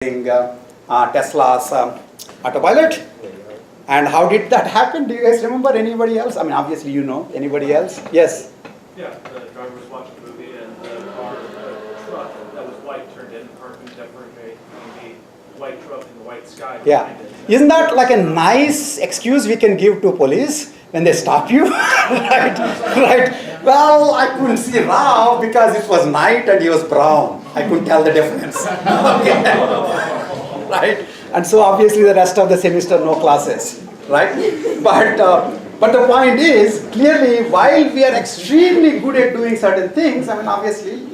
Tesla's autopilot. And how did that happen? Do you guys remember? Anybody else? I mean, obviously you know. Anybody else? Yes? Yeah, the driver was watching a movie and the car, the truck that was white turned in, the car couldn't differentiate between the white truck and the white sky Yeah. behind it. Isn't that like a nice excuse we can give to police when they stop you? Right? Right? Well, I couldn't see Rao because it was night and he was brown. I couldn't tell the difference. Okay. Right? And so obviously the rest of the semester no classes. Right? But the point is, clearly, while we are extremely good at doing certain things, I mean, obviously,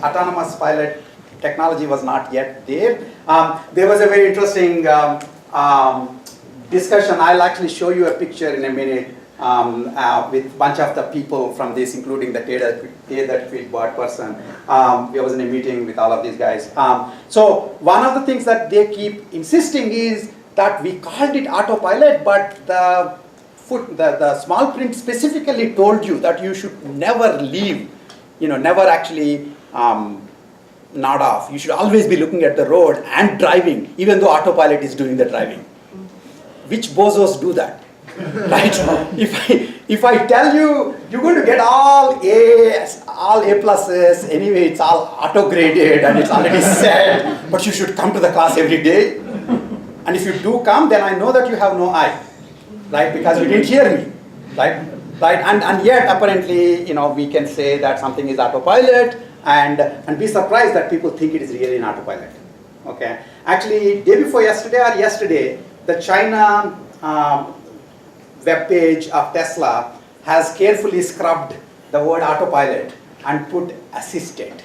autonomous pilot technology was not yet there. There was a very interesting discussion. I'll actually show you a picture in a minute with a bunch of the people from this, including the Tether Fieldbot person. I was in a meeting with all of these guys. So one of the things that they keep insisting is that we called it autopilot, but the small print specifically told you that you should never leave, never actually nod off. You should always be looking at the road and driving, even though autopilot is doing the driving. Which bozos do that? Right? If I tell you you're going to get all A pluses, anyway it's all auto graded and it's already set, but you should come to the class every day. And if you do come, then I know that you have no eye, right? Because you didn't hear me, right? Right? And yet apparently, we can say that something is autopilot and be surprised that people think it is really an autopilot. Okay. Actually, day before yesterday or yesterday, the China web page of Tesla has carefully scrubbed the word autopilot and put assisted.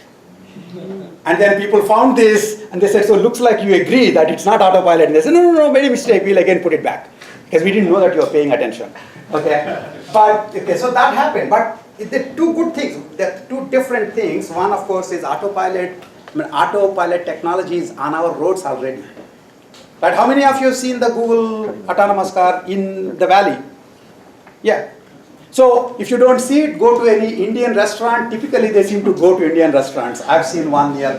And then people found this and they said, so it looks like you agree that it's not autopilot. And they said, no, very mistake, we'll again put it back. Because we didn't know that you were paying attention. Okay? So that happened. But there are two good things. There are two different things. One, of course, is autopilot. Autopilot technology is on our roads already. But how many of you have seen the Google autonomous car in the valley? Yeah. So if you don't see it, go to any Indian restaurant. Typically they seem to go to Indian restaurants. I've seen one near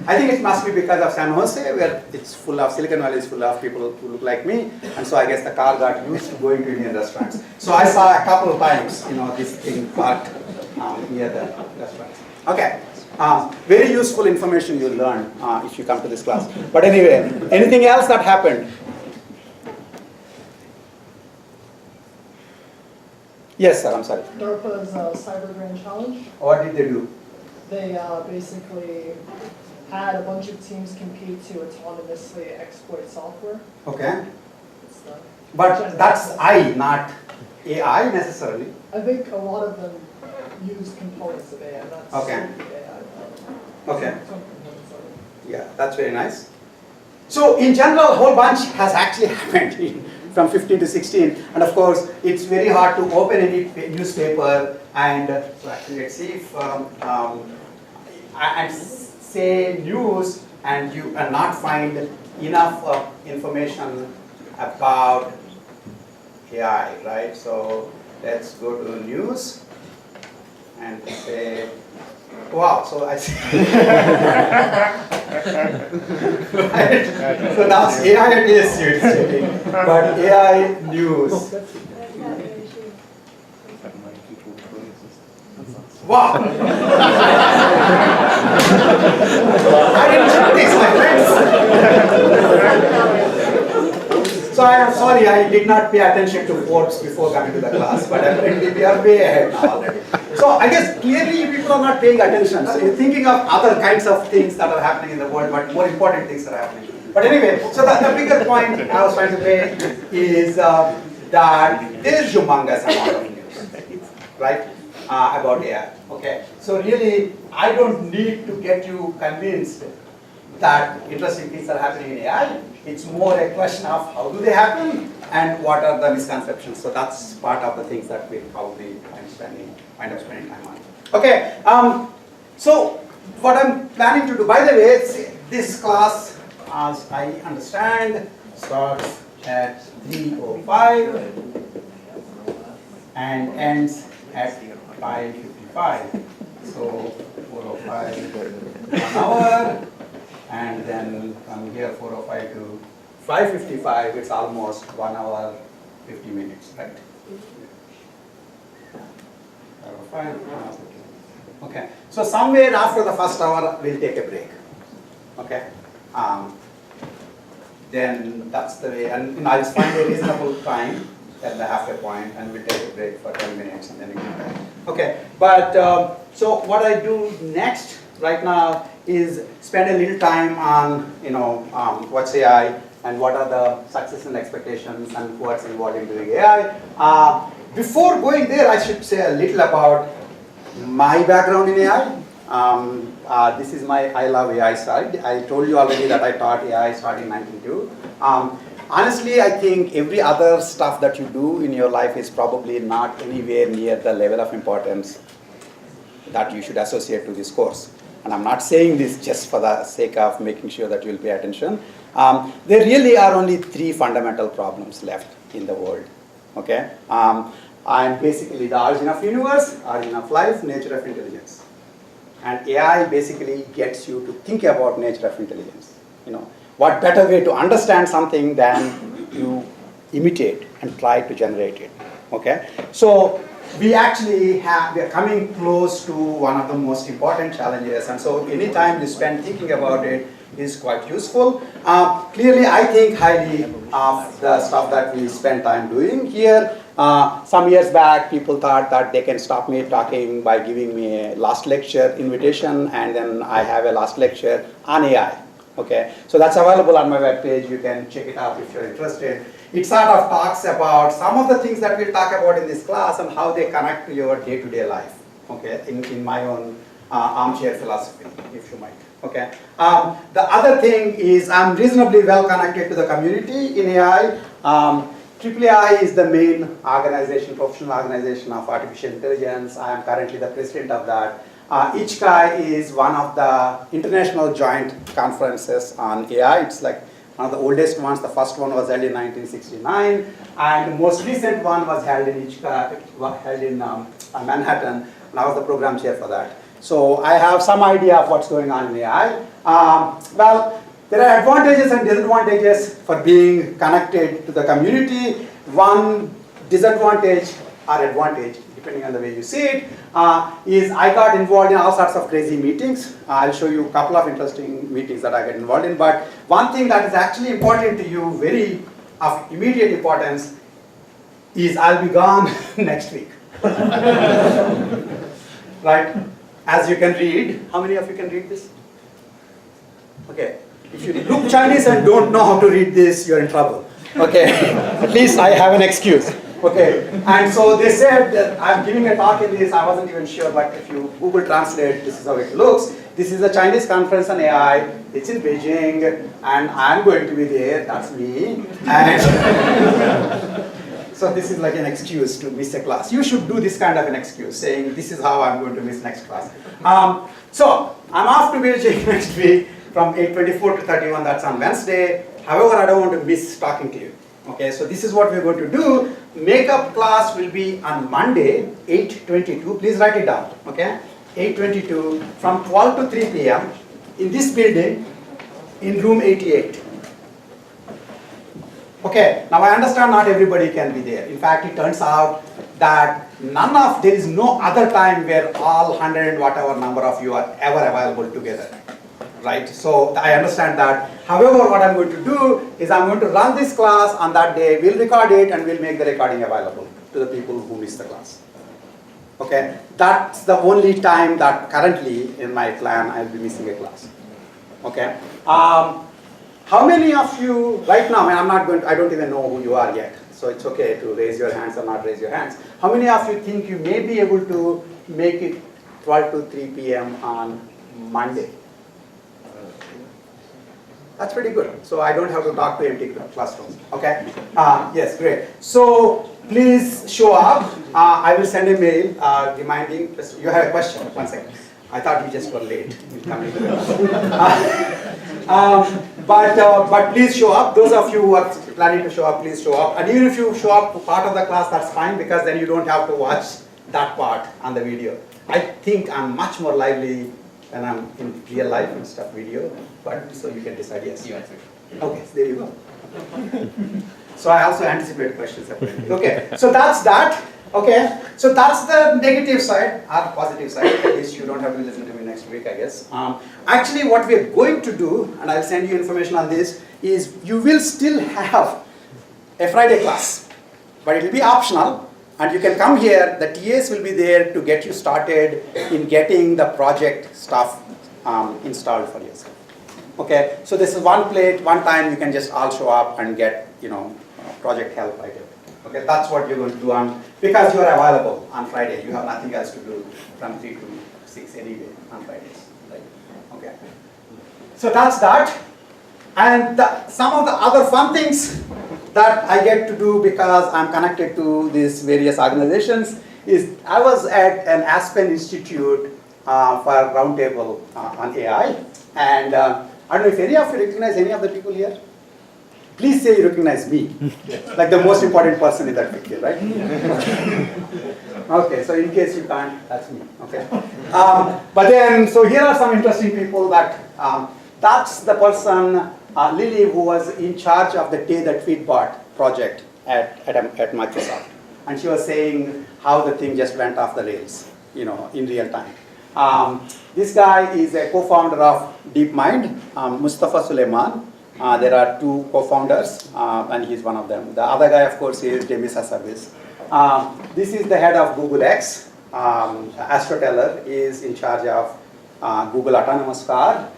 I think it must be because of San Jose, where it's full of, Silicon Valley is full of people who look like me. And so I guess the car got used to going to Indian restaurants. So I saw a couple of times, this thing parked near the restaurants. Okay. Very useful information you'll learn if you come to this class. But anyway, anything else that happened? Yes, sir, I'm sorry. DARPA's Cyber Grand Challenge. What did they do? They basically had a bunch of teams compete to autonomously exploit software. Okay. It's But that's I, not AI necessarily. I think a lot of them use components of AI, not Okay. solely AI. Okay. Some components of it. Yeah, that's very nice. So in general, a whole bunch has actually happened from 15 to 16. And of course, it's very hard to open any newspaper and so actually let's see if and say news and you cannot find enough information about AI, right? So let's go to news and say, wow, so I see. Right? So now AI is sitting, but AI news. Wow! I didn't check this, my friends. So I am sorry, I did not pay attention to Forbes before coming to the class, but apparently we are way ahead now already. So I guess clearly you people are not paying attention. So you're thinking of other kinds of things that are happening in the world, but more important things are happening. But anyway, so the bigger point I was trying to make is that there is humongous amount of news, right, about AI. Okay, so really, I don't need to get you convinced that interesting things are happening in AI. It's more a question of how do they happen and what are the misconceptions. So that's part of the things that we'll probably wind up spending time on. Okay, so what I'm planning to do, by the way, this class, as I understand, starts at 3:05 and ends at 5:55. So 4:05, 1 hour. and then from here 4:05 to 5:55, it's almost 1 hour 50 minutes, right? 5:05, okay, so somewhere after the first hour, we'll take a break, okay? Then that's the way, and I'll find a reasonable time at the halfway point, and we'll take a break for 10 minutes and then we come back. Okay, but so what I do next right now is spend a little time on, what's AI and what are the success and expectations and what's involved in doing AI. Before going there, I should say a little about my background in AI. This is my I love AI side. I told you already that I taught AI starting in 1992. Honestly, I think every other stuff that you do in your life is probably not anywhere near the level of importance that you should associate to this course. And I'm not saying this just for the sake of making sure that you'll pay attention. There really are only 3 fundamental problems left in the world. Okay? And basically the origin of universe, origin of life, nature of intelligence. And AI basically gets you to think about nature of intelligence. What better way to understand something than you imitate and try to generate it. Okay? So we actually we are coming close to one of the most important challenges, and so any time you spend thinking about it is quite useful. Clearly, I think highly of the stuff that we spend time doing here. Some years back, people thought that they can stop me talking by giving me a last lecture invitation, and then I have a last lecture on AI. Okay, so that's available on my webpage. You can check it out if you're interested. It sort of talks about some of the things that we'll talk about in this class and how they connect to your day-to-day life. Okay, in my own armchair philosophy, if you might. Okay. The other thing is I'm reasonably well connected to the community in AI. AAAI is the main organization, professional organization of artificial intelligence. I am currently the president of that. ICHCAI is one of the international joint conferences on AI. It's like one of the oldest ones. The first one was held in 1969, and the most recent one was held in ICHCAI, held in Manhattan, and I was the program chair for that. So I have some idea of what's going on in AI. Well, there are advantages and disadvantages for being connected to the community. One disadvantage or advantage, depending on the way you see it, is I got involved in all sorts of crazy meetings. I'll show you a couple of interesting meetings that I get involved in. But one thing that is actually important to you, very of immediate importance, is I'll be gone next week. Right? As you can read, how many of you can read this? Okay. If you look Chinese and don't know how to read this, you're in trouble. Okay. At least I have an excuse. Okay, and so they said that I'm giving a talk in this, I wasn't even sure, but if you Google Translate, this is how it looks. This is a Chinese conference on AI, it's in Beijing, and I'm going to be there, that's me. And so this is like an excuse to miss a class. You should do this kind of an excuse, saying this is how I'm going to miss next class. So, I'm off to Beijing next week from 8:24 to 31, that's on Wednesday. However, I don't want to miss talking to you. Okay, so this is what we're going to do. Makeup class will be on Monday, 8:22. Please write it down, okay? 8:22 from 12 to 3 p.m. in this building in room 88. Okay, now I understand not everybody can be there. In fact, it turns out that there is no other time where all 100 and whatever number of you are ever available together. Right? So I understand that. However, what I'm going to do is I'm going to run this class on that day. We'll record it and we'll make the recording available to the people who miss the class. Okay? That's the only time that currently in my plan I'll be missing a class. Okay? How many of you right now, I don't even know who you are yet. So it's okay to raise your hands or not raise your hands. How many of you think you may be able to make it 12 to 3 p.m. on Monday? That's pretty good. So I don't have to talk to empty classrooms. Okay? Yes, great. So please show up. I will send a mail reminding. You have a question? 1 second. I thought you just were late. But please show up. Those of you who are planning to show up, please show up. And even if you show up to part of the class, that's fine, because then you don't have to watch that part on the video. I think I'm much more lively when I'm in real life instead of video, but so you can decide yes. You answered. Okay, so there you go. So I also anticipate questions separately. Okay, so that's that. Okay, so that's the negative side or positive side. At least you don't have to listen to me next week, I guess. Actually, what we're going to do, and I'll send you information on this, is you will still have a Friday class, but it will be optional, and you can come here. The TAs will be there to get you started in getting the project stuff installed for yourself. Okay, so this is one plate, one time you can just all show up and get, project help right away. Okay, that's what you're going to do because you are available on Friday. You have nothing else to do from 3 to 6 anyway on Fridays, right? Okay. So that's that. And some of the other fun things that I get to do because I'm connected to these various organizations is I was at an Aspen Institute for a roundtable on AI. And I don't know if any of you recognize any of the people here. Please say you recognize me, like the most important person in that picture, right? Okay, so in case you can't, that's me, okay? But then, so here are some interesting people that's the person, Lily, who was in charge of the Tay That Tweet Bot project at Microsoft. And she was saying how the thing just went off the rails, in real time. This guy is a co-founder of DeepMind, Mustafa Suleyman. There are 2 co-founders, and he's one of them. The other guy, of course, is Demis Hassabis. This is the head of Google X. Astro Teller is in charge of Google Autonomous Car.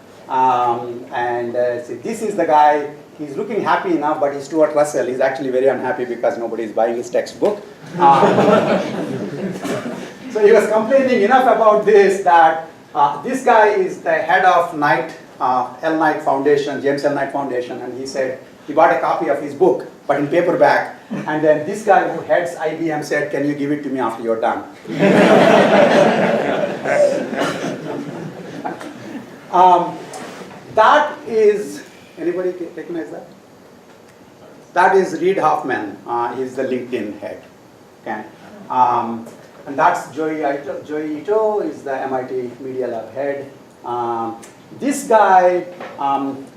This is the guy, he's looking happy enough, but he's Stuart Russell. He's actually very unhappy because nobody is buying his textbook. So he was complaining enough about this that this guy is the head of L. Knight Foundation, James L. Knight Foundation, and he said he bought a copy of his book, but in paperback. And then this guy who heads IBM said, "Can you give it to me after you're done?" That is, anybody recognize that? That is Reid Hoffman. He's the LinkedIn head. Okay. And that's Joey Ito. Joey Ito is the MIT Media Lab head. This guy,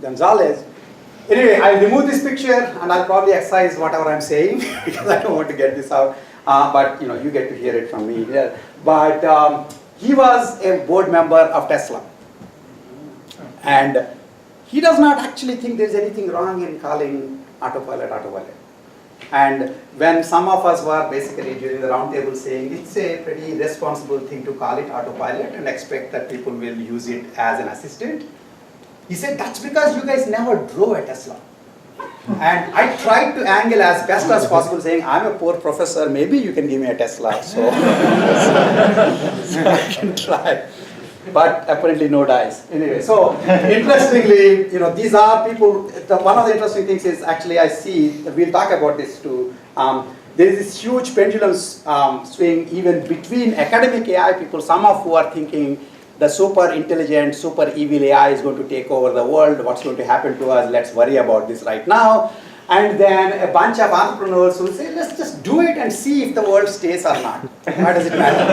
Gonzalez, anyway, I'll remove this picture and I'll probably excise whatever I'm saying because I don't want to get this out. But you get to hear it from me here. But he was a board member of Tesla. And he does not actually think there's anything wrong in calling autopilot. And when some of us were basically during the roundtable saying it's a pretty responsible thing to call it autopilot and expect that people will use it as an assistant, he said that's because you guys never drove a Tesla. And I tried to angle as best as possible saying I'm a poor professor, maybe you can give me a Tesla, so I can try. But apparently no dice. Anyway, so interestingly, these are people, one of the interesting things is actually I see, we'll talk about this too, there is this huge pendulum swing even between academic AI people, some of who are thinking the super intelligent, super evil AI is going to take over the world, what's going to happen to us, let's worry about this right now. And then a bunch of entrepreneurs who say, let's just do it and see if the world stays or not. Why does it matter?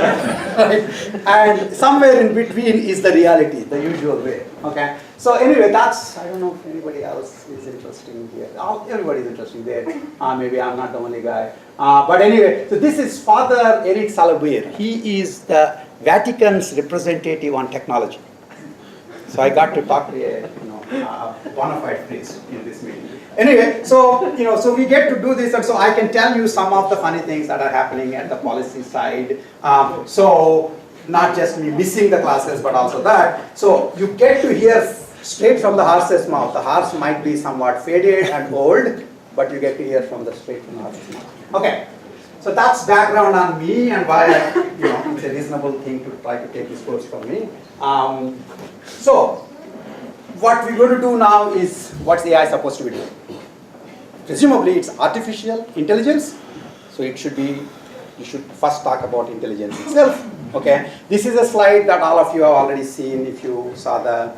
Right? And somewhere in between is the reality, the usual way. Okay. So anyway, I don't know if anybody else is interesting here. Everybody is interesting there. Maybe I'm not the only guy. But anyway, so this is Father Eric Salabuir. He is the Vatican's representative on technology. So I got to talk to a bona fide priest in this meeting. Anyway, so we get to do this, and so I can tell you some of the funny things that are happening at the policy side. So not just me missing the classes, but also that. So you get to hear straight from the horse's mouth. The horse might be somewhat faded and old, but you get to hear straight from the horse's mouth. Okay. So that's background on me and why it's a reasonable thing to try to take this course from me. So what we're going to do now is what's AI supposed to be doing? Presumably it's artificial intelligence, so you should first talk about intelligence itself. Okay, this is a slide that all of you have already seen if you saw the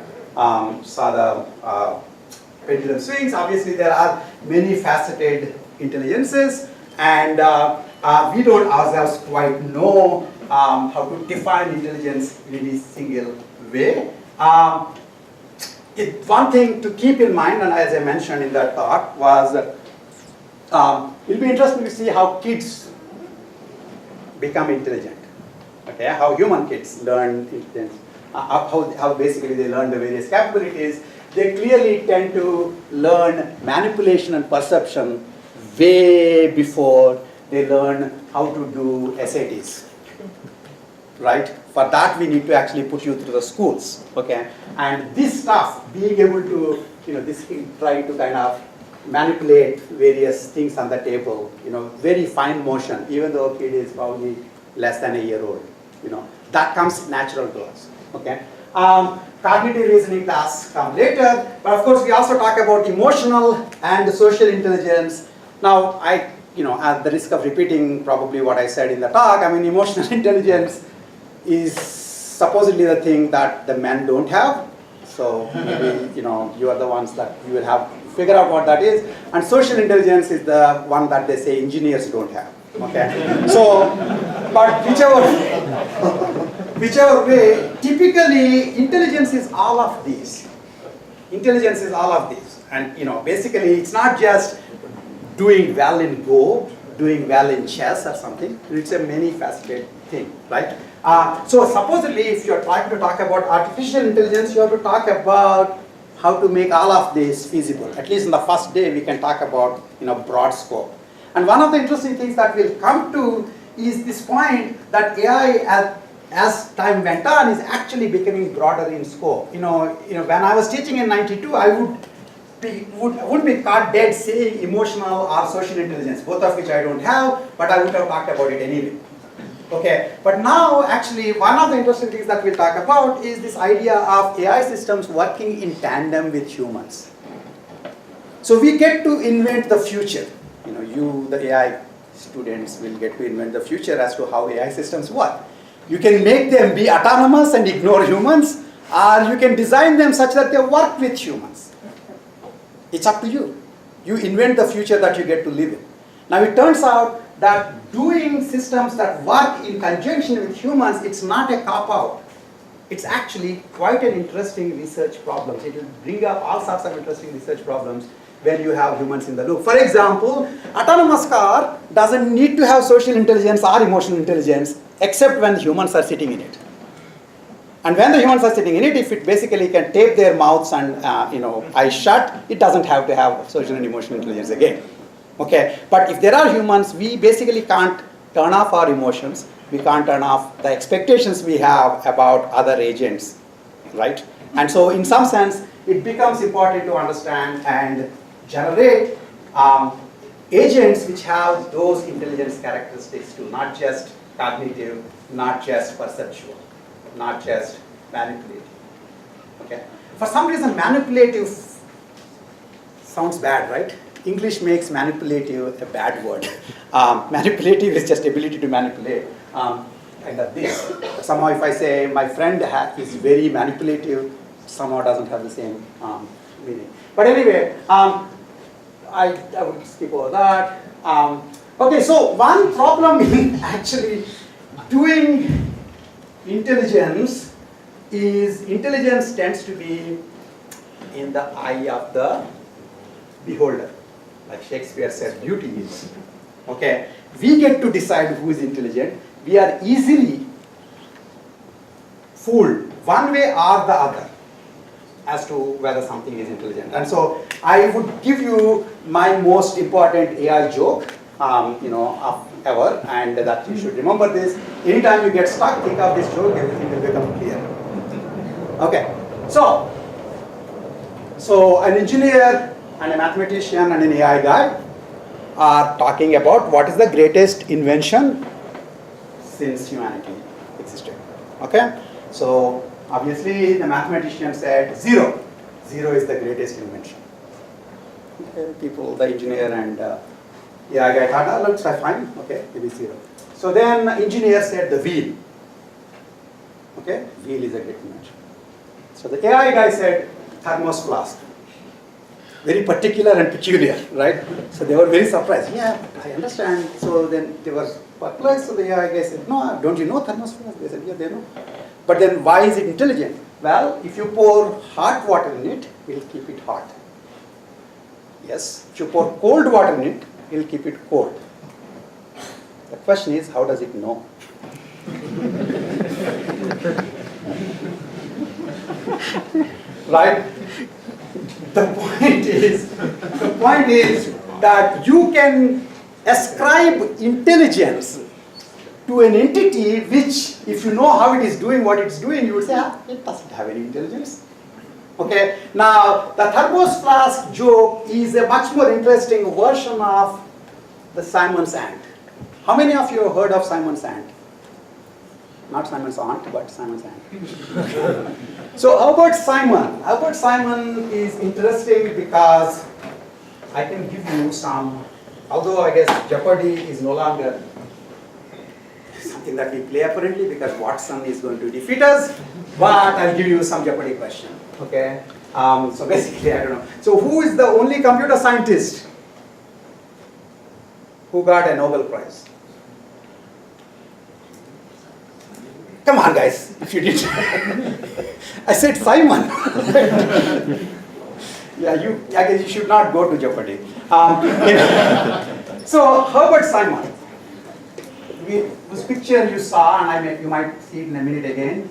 pendulum swings. Obviously there are many faceted intelligences, and we don't ourselves quite know how to define intelligence in any single way. One thing to keep in mind, and as I mentioned in that talk, was it'll be interesting to see how kids become intelligent. Okay, how human kids learn intelligence, how basically they learn the various capabilities. They clearly tend to learn manipulation and perception way before they learn how to do SATs. Right? For that, we need to actually put you through the schools. Okay, and this stuff, being able to, this thing, try to kind of manipulate various things on the table, very fine motion, even though a kid is probably less than a year old, that comes natural to us. Okay. Cognitive reasoning tasks come later, but of course we also talk about emotional and social intelligence. Now, at the risk of repeating probably what I said in the talk, emotional intelligence is supposedly the thing that the men don't have. So maybe, you are the ones that you will have to figure out what that is. And social intelligence is the one that they say engineers don't have. Okay. So, but whichever way, typically intelligence is all of these. Intelligence is all of these. And basically it's not just doing well in Go, doing well in chess or something. It's a many faceted thing, right? So supposedly if you're trying to talk about artificial intelligence, you have to talk about how to make all of this feasible. At least in the first day we can talk about broad scope. And one of the interesting things that we'll come to is this point that AI as time went on is actually becoming broader in scope. When I was teaching in '92, I wouldn't be caught dead saying emotional or social intelligence, both of which I don't have, but I would have talked about it anyway. Okay, but now actually one of the interesting things that we'll talk about is this idea of AI systems working in tandem with humans. So we get to invent the future. The AI students will get to invent the future as to how AI systems work. You can make them be autonomous and ignore humans, or you can design them such that they work with humans. It's up to you. You invent the future that you get to live in. Now it turns out that doing systems that work in conjunction with humans, it's not a cop-out. It's actually quite an interesting research problem. It will bring up all sorts of interesting research problems when you have humans in the loop. For example, autonomous car doesn't need to have social intelligence or emotional intelligence except when humans are sitting in it. And when the humans are sitting in it, if it basically can tape their mouths and eyes shut, it doesn't have to have social and emotional intelligence again. Okay, but if there are humans, we basically can't turn off our emotions. We can't turn off the expectations we have about other agents, right? And so in some sense, it becomes important to understand and generate agents which have those intelligence characteristics too, not just cognitive, not just perceptual, not just manipulative. Okay? For some reason, manipulative sounds bad, right? English makes manipulative a bad word. Manipulative is just ability to manipulate. Kind of this. Somehow if I say my friend is very manipulative, somehow doesn't have the same meaning. But anyway, I would skip over that. Okay, so one problem in actually doing intelligence is intelligence tends to be in the eye of the beholder. Like Shakespeare said, beauty is. Okay, we get to decide who is intelligent. We are easily fooled one way or the other as to whether something is intelligent. And so I would give you my most important AI joke, ever, and that you should remember this. Anytime you get stuck, think of this joke, everything will become clear. Okay, so an engineer and a mathematician and an AI guy are talking about what is the greatest invention since humanity existed. Okay, so obviously the mathematician said zero. Zero is the greatest invention. Okay, the engineer and AI guy thought, looks fine, okay, maybe zero. So then the engineer said the wheel. Okay, wheel is a great invention. So the AI guy said thermos flask. Very particular and peculiar, right? So they were very surprised. Yeah, I understand. So then they were perplexed. So the AI guy said, no, don't you know thermos flask? They said, yeah, they know. But then why is it intelligent? Well, if you pour hot water in it, it will keep it hot. Yes, if you pour cold water in it, it will keep it cold. The question is, how does it know? Right? The point is that you can ascribe intelligence to an entity which, if you know how it is doing what it's doing, you would say, it doesn't have any intelligence. Okay, now the Thermos flask joke is a much more interesting version of the Simon's ant. How many of you have heard of Simon's ant? Not Simon's aunt, but Simon's ant. So Albert Simon. Albert Simon is interesting because I can give you some, although I guess Jeopardy is no longer something that we play apparently because Watson is going to defeat us, but I'll give you some Jeopardy question. Okay, so basically I don't know. So who is the only computer scientist who got a Nobel Prize? Come on guys, if you did. I said Simon. Yeah, I guess you should not go to Jeopardy. So Herbert Simon, this picture you saw, and you might see it in a minute again.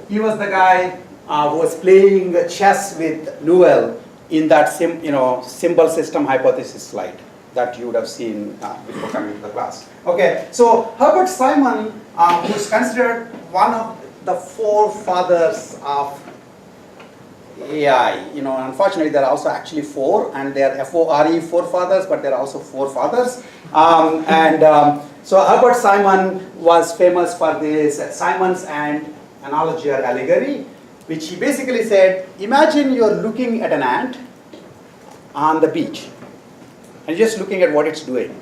He was the guy who was playing chess with Newell in that symbol system hypothesis slide that you would have seen before coming to the class. Okay, so Herbert Simon, who is considered one of the forefathers of AI. Unfortunately, there are also actually four, and they are F-O-R-E, forefathers, but there are also forefathers. So Herbert Simon was famous for this Simon's ant analogy or allegory, which he basically said, imagine you're looking at an ant on the beach, and you're just looking at what it's doing.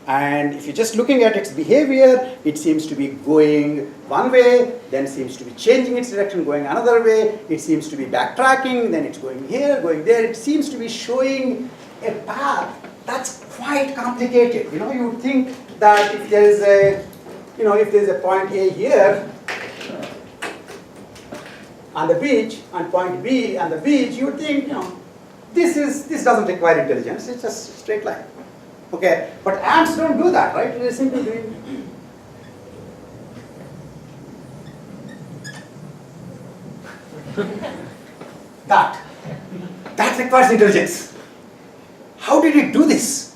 And if you're just looking at its behavior, it seems to be going one way, then seems to be changing its direction, going another way. It seems to be backtracking, then it's going here, going there. It seems to be showing a path that's quite complicated. You would think that if there is a point A here on the beach and point B on the beach, you would think, this doesn't require intelligence. It's just a straight line. Okay, but ants don't do that, right? They're simply doing that. That requires intelligence. How did it do this?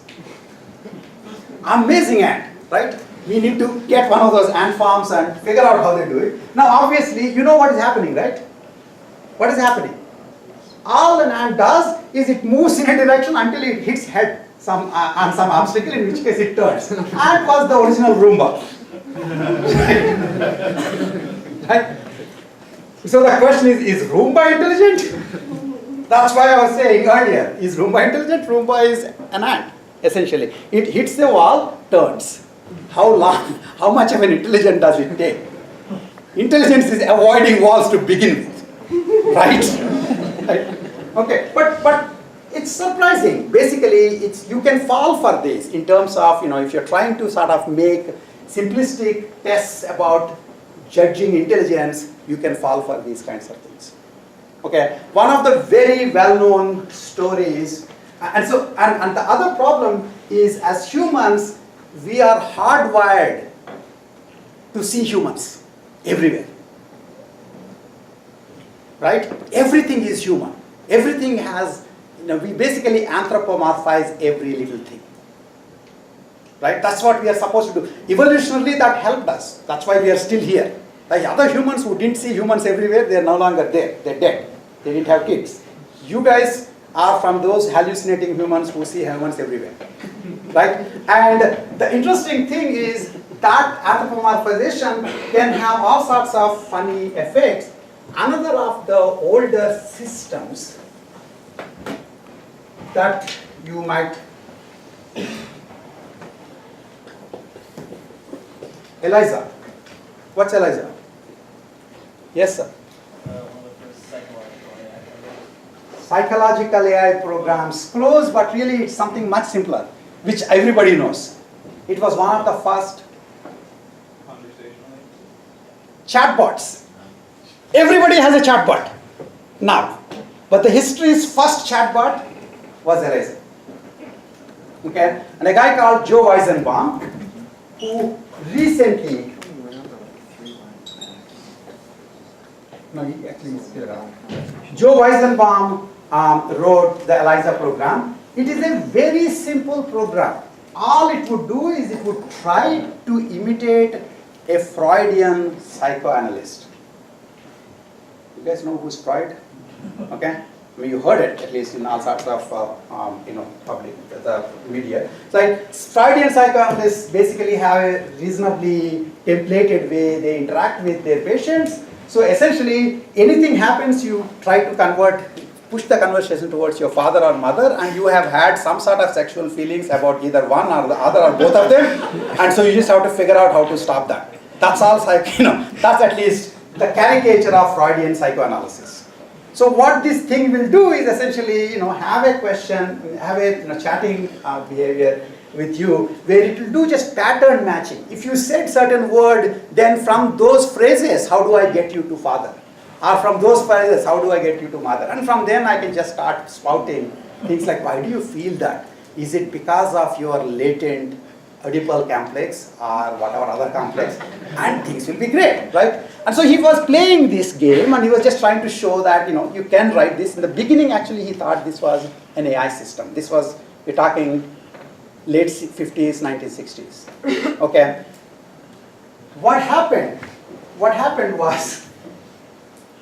Amazing ant, right? We need to get one of those ant farms and figure out how they do it. Now, obviously, you know what is happening, right? What is happening? All an ant does is it moves in a direction until it hits head on some obstacle, in which case it turns. Ant was the original Roomba. Right? So the question is Roomba intelligent? That's why I was saying earlier, is Roomba intelligent? Roomba is an ant, essentially. It hits the wall, turns. How much of an intelligence does it take? Intelligence is avoiding walls to begin with, right? Okay, but it's surprising. Basically, you can fall for this in terms of, if you're trying to sort of make simplistic tests about judging intelligence, you can fall for these kinds of things. Okay, one of the very well-known stories, and the other problem is, as humans, we are hardwired to see humans everywhere. Right? Everything is human. Everything has, we basically anthropomorphize every little thing. Right? That's what we are supposed to do. Evolutionarily, that helped us. That's why we are still here. The other humans who didn't see humans everywhere, they are no longer there. They're dead. They didn't have kids. You guys are from those hallucinating humans who see humans everywhere. Right? And the interesting thing is that anthropomorphization can have all sorts of funny effects. Another of the older systems that you might ELIZA. What's ELIZA? Yes, sir. One of the first psychological AI programs. Psychological AI programs. Close, but really it's something much simpler, which everybody knows. It was one of the first chatbots. Everybody has a chatbot now. But the history's first chatbot was Eraser. Okay? And a guy called Joe Weizenbaum, who recently, no, he actually is still around. Joe Weizenbaum wrote the ELIZA program. It is a very simple program. All it would do is it would try to imitate a Freudian psychoanalyst. You guys know who's Freud? Okay? I mean, you heard it at least in all sorts of public the media. So, like, Freudian psychoanalysts basically have a reasonably templated way they interact with their patients. So essentially, anything happens, you try to push the conversation towards your father or mother, and you have had some sort of sexual feelings about either one or the other or both of them, and so you just have to figure out how to stop that. That's all, that's at least the caricature of Freudian psychoanalysis. So what this thing will do is essentially, have a question, have a chatting behavior with you, where it will do just pattern matching. If you said certain word, then from those phrases, how do I get you to father? Or from those phrases, how do I get you to mother? And from then I can just start spouting things like, why do you feel that? Is it because of your latent Oedipal complex or whatever other complex? And things will be great, right? And so he was playing this game and he was just trying to show that, you can write this. In the beginning, actually, he thought this was an AI system. This was, we're talking late 50s, 1960s. Okay. What happened was,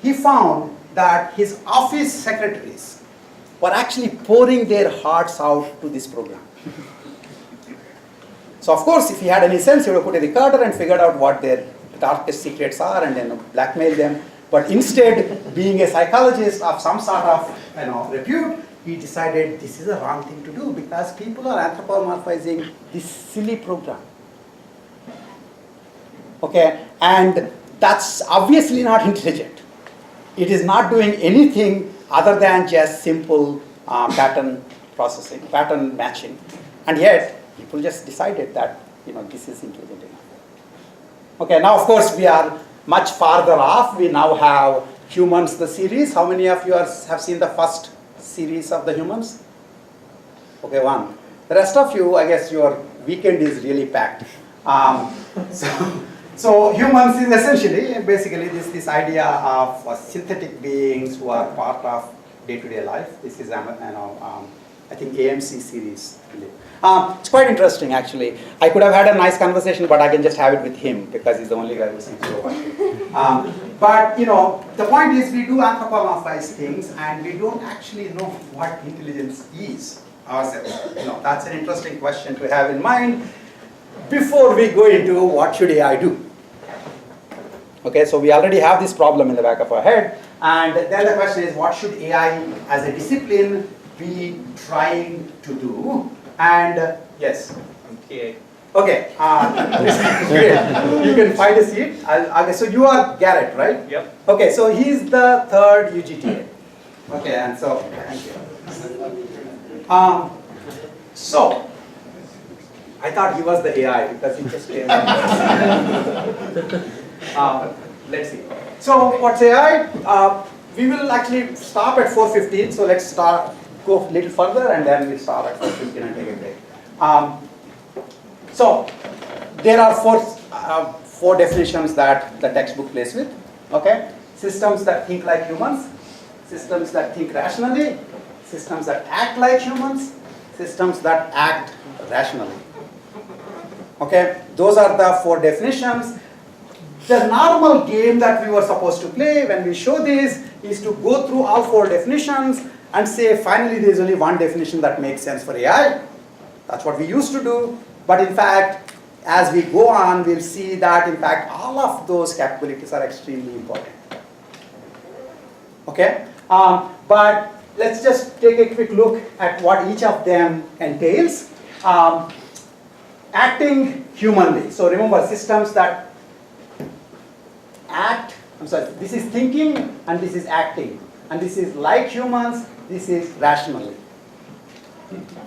he found that his office secretaries were actually pouring their hearts out to this program. So of course, if he had any sense, he would have put a recorder and figured out what their darkest secrets are and then blackmail them. But instead, being a psychologist of some sort of repute, he decided this is a wrong thing to do because people are anthropomorphizing this silly program. Okay, and that's obviously not intelligent. It is not doing anything other than just simple pattern processing, pattern matching. And yet, people just decided that, this is intelligent enough. Okay, now of course we are much farther off. We now have Humans, the series. How many of you have seen the first series of the Humans? Okay, one. The rest of you, I guess your weekend is really packed. So Humans is essentially, basically this idea of synthetic beings who are part of day-to-day life. This is, I think AMC series. It's quite interesting, actually. I could have had a nice conversation, but I can just have it with him because he's the only guy who seems to watch it. But the point is, we do anthropomorphize things, and we don't actually know what intelligence is ourselves. That's an interesting question to have in mind before we go into what should AI do. Okay, so we already have this problem in the back of our head, and then the question is, what should AI as a discipline be trying to do? And yes. I'm TA. Okay. You can find a seat. Okay, so you are Garrett, right? Yep. Okay, so he's the third UGTA. Okay, and so thank you. So I thought he was the AI because he just came. Let's see. So what's AI? We will actually stop at 4:15. So let's go a little further, and then we'll start at 4:15 and take a break. So there are four definitions that the textbook plays with. Okay, systems that think like humans, systems that think rationally, systems that act like humans, systems that act rationally. Okay, those are the four definitions. The normal game that we were supposed to play when we show this is to go through all four definitions and say finally there is only one definition that makes sense for AI. That's what we used to do. But in fact, as we go on, we'll see that in fact all of those capabilities are extremely important. Okay? But let's just take a quick look at what each of them entails. Acting humanly. So remember, systems that act, this is thinking and this is acting. And this is like humans, this is rationally.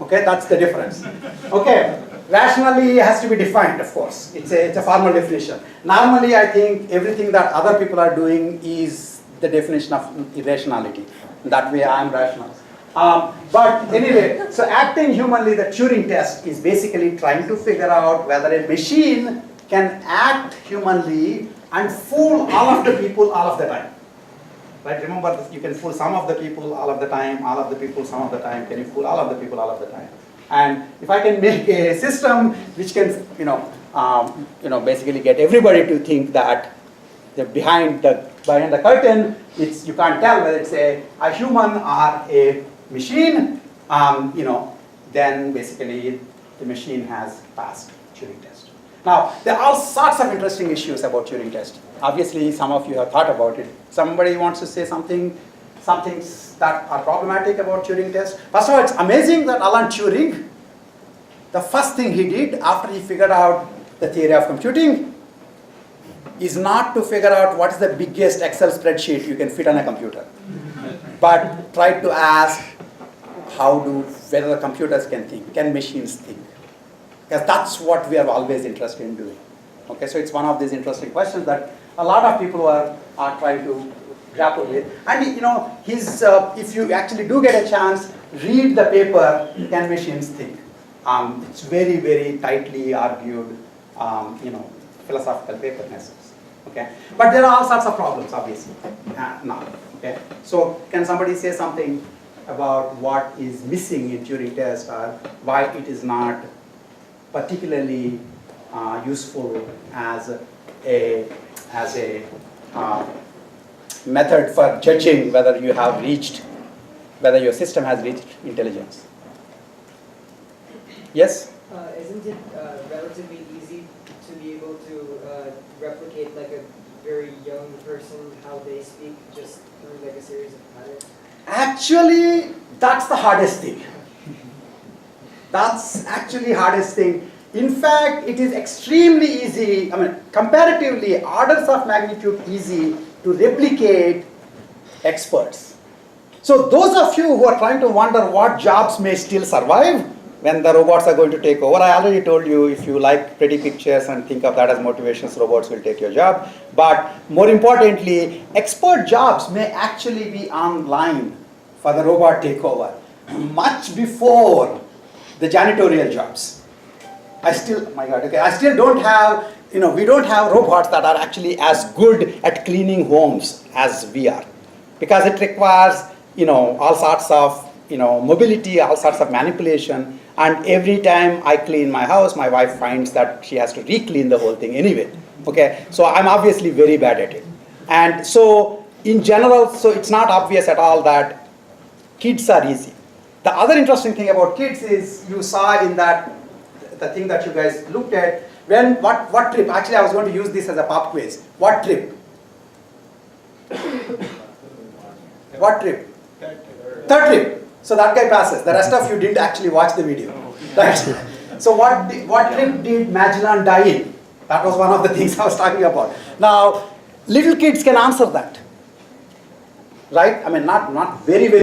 Okay, that's the difference. Okay, rationally has to be defined, of course. It's a formal definition. Normally, I think everything that other people are doing is the definition of irrationality. That way I am rational. But anyway, so acting humanly, the Turing test is basically trying to figure out whether a machine can act humanly and fool all of the people all of the time. Right? Remember, this, you can fool some of the people all of the time, all of the people some of the time. Can you fool all of the people all of the time? And if I can make a system which can, basically get everybody to think that behind the curtain, you can't tell whether it's a human or a machine, then basically the machine has passed Turing test. Now, there are all sorts of interesting issues about Turing test. Obviously, some of you have thought about it. Somebody wants to say some things that are problematic about Turing test. First of all, it's amazing that Alan Turing, the first thing he did after he figured out the theory of computing is not to figure out what is the biggest Excel spreadsheet you can fit on a computer, but tried to ask whether the computers can think, can machines think? Because that's what we are always interested in doing. Okay, so it's one of these interesting questions that a lot of people are trying to grapple with. And if you actually do get a chance, read the paper, Can Machines Think? It's very, very tightly argued, philosophical paper in essence. Okay, but there are all sorts of problems, obviously, now. Okay, so can somebody say something about what is missing in Turing test or why it is not particularly useful as a method for judging whether whether your system has reached intelligence? Yes? Isn't it relatively easy to be able to replicate like a very young person, how they speak, just through like a series of patterns? Actually, that's the hardest thing. That's actually hardest thing. In fact, it is extremely easy, comparatively orders of magnitude easy to replicate experts. So those of you who are trying to wonder what jobs may still survive when the robots are going to take over, I already told you, if you like pretty pictures and think of that as motivations, robots will take your job. But more importantly, expert jobs may actually be online for the robot takeover much before the janitorial jobs. I still don't have, we don't have robots that are actually as good at cleaning homes as we are. Because it requires, all sorts of, mobility, all sorts of manipulation. And every time I clean my house, my wife finds that she has to re-clean the whole thing anyway. Okay, so I'm obviously very bad at it. And so in general, so it's not obvious at all that kids are easy. The other interesting thing about kids is you saw in that, the thing that you guys looked at, what trip? Actually, I was going to use this as a pop quiz. What trip? What trip? Third trip. So that guy passes. The rest of you didn't actually watch the video. Right? So what trip did Magellan die in? That was one of the things I was talking about. Now, little kids can answer that. Right? Not very, very